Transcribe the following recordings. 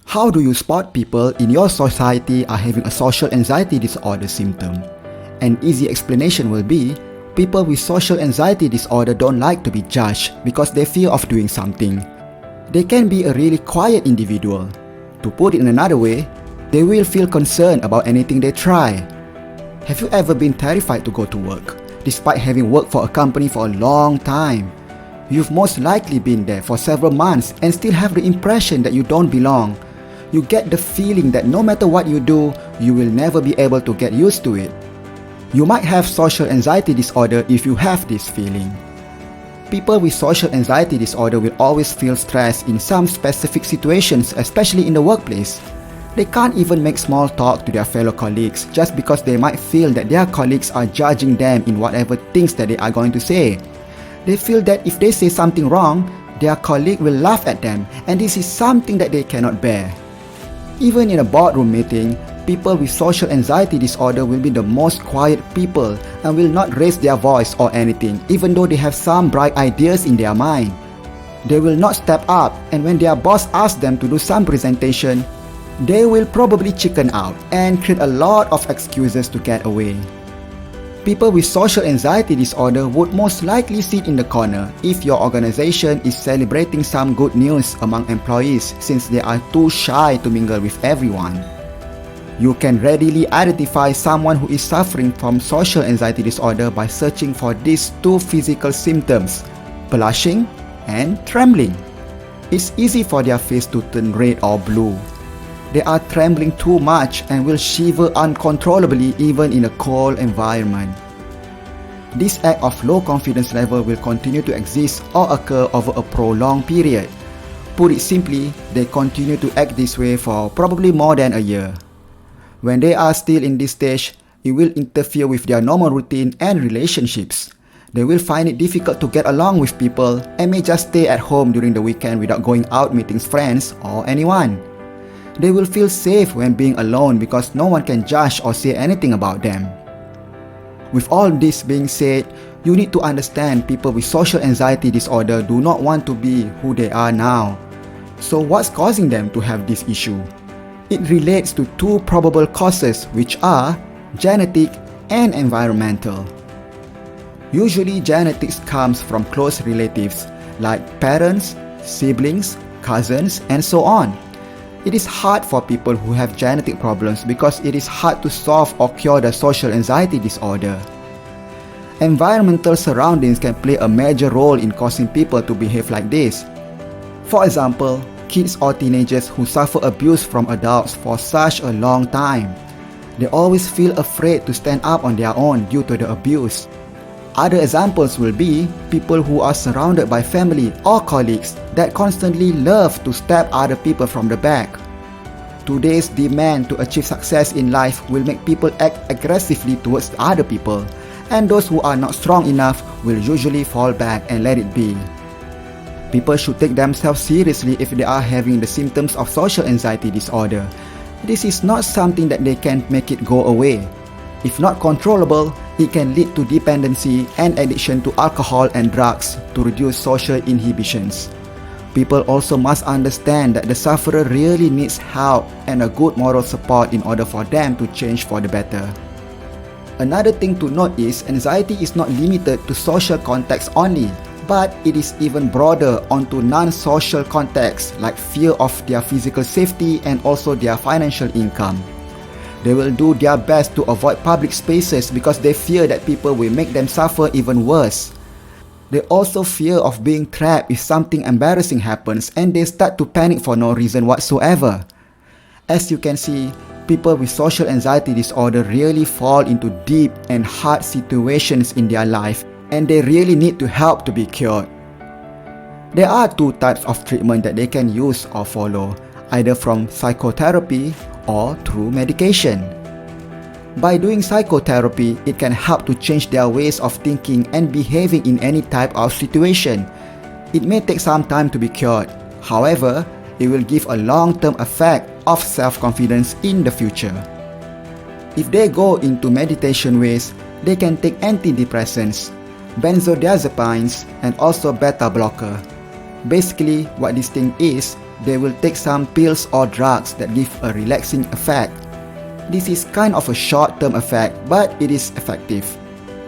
How do you spot people in your society are having a social anxiety disorder symptom? An easy explanation will be, people with social anxiety disorder don't like to be judged because they fear of doing something. They can be a really quiet individual. To put it in another way, they will feel concerned about anything they try. Have you ever been terrified to go to work, despite having worked for a company for a long time? You've most likely been there for several months and still have the impression that you don't belong. You get the feeling that no matter what you do, you will never be able to get used to it. You might have social anxiety disorder if you have this feeling. People with social anxiety disorder will always feel stressed in some specific situations, especially in the workplace. They can't even make small talk to their fellow colleagues just because they might feel that their colleagues are judging them in whatever things that they are going to say. They feel that if they say something wrong, their colleague will laugh at them, and this is something that they cannot bear. Even in a boardroom meeting, people with social anxiety disorder will be the most quiet people and will not raise their voice or anything, even though they have some bright ideas in their mind. They will not step up, and when their boss asks them to do some presentation, they will probably chicken out and create a lot of excuses to get away. People with social anxiety disorder would most likely sit in the corner if your organization is celebrating some good news among employees, since they are too shy to mingle with everyone. You can readily identify someone who is suffering from social anxiety disorder by searching for these two physical symptoms, blushing and trembling. It's easy for their face to turn red or blue. They are trembling too much and will shiver uncontrollably even in a cold environment. This act of low confidence level will continue to exist or occur over a prolonged period. Put it simply, they continue to act this way for probably more than a year. When they are still in this stage, it will interfere with their normal routine and relationships. They will find it difficult to get along with people and may just stay at home during the weekend without going out meeting friends or anyone. They will feel safe when being alone because no one can judge or say anything about them. With all this being said, you need to understand people with social anxiety disorder do not want to be who they are now. So what's causing them to have this issue? It relates to two probable causes, which are genetic and environmental. Usually genetics comes from close relatives like parents, siblings, cousins, and so on. It is hard for people who have genetic problems because it is hard to solve or cure the social anxiety disorder. Environmental surroundings can play a major role in causing people to behave like this. For example, kids or teenagers who suffer abuse from adults for such a long time. They always feel afraid to stand up on their own due to the abuse. Other examples will be people who are surrounded by family or colleagues that constantly love to stab other people from the back. Today's demand to achieve success in life will make people act aggressively towards other people, and those who are not strong enough will usually fall back and let it be. People should take themselves seriously if they are having the symptoms of social anxiety disorder. This is not something that they can make it go away. If not controllable, it can lead to dependency and addiction to alcohol and drugs to reduce social inhibitions. People also must understand that the sufferer really needs help and a good moral support in order for them to change for the better. Another thing to note is anxiety is not limited to social contexts only, but it is even broader onto non-social contexts like fear of their physical safety and also their financial income. They will do their best to avoid public spaces because they fear that people will make them suffer even worse. They also fear of being trapped if something embarrassing happens and they start to panic for no reason whatsoever. As you can see, people with social anxiety disorder really fall into deep and hard situations in their life, and they really need to help to be cured. There are two types of treatment that they can use or follow, either from psychotherapy or through medication. By doing psychotherapy, it can help to change their ways of thinking and behaving in any type of situation. It may take some time to be cured. However, it will give a long-term effect of self-confidence in the future. If they go into meditation ways, they can take antidepressants, benzodiazepines, and also beta blocker. Basically, what this thing is, they will take some pills or drugs that give a relaxing effect. This is kind of a short-term effect, but it is effective.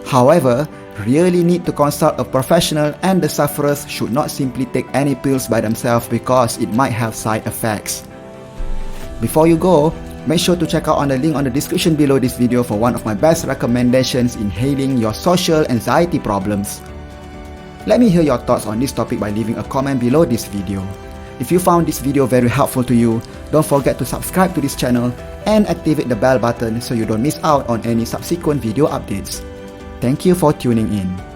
However, really need to consult a professional, and the sufferers should not simply take any pills by themselves because it might have side effects. Before you go, make sure to check out on the link on the description below this video for one of my best recommendations in healing your social anxiety problems. Let me hear your thoughts on this topic by leaving a comment below this video. If you found this video very helpful to you, don't forget to subscribe to this channel and activate the bell button so you don't miss out on any subsequent video updates. Thank you for tuning in.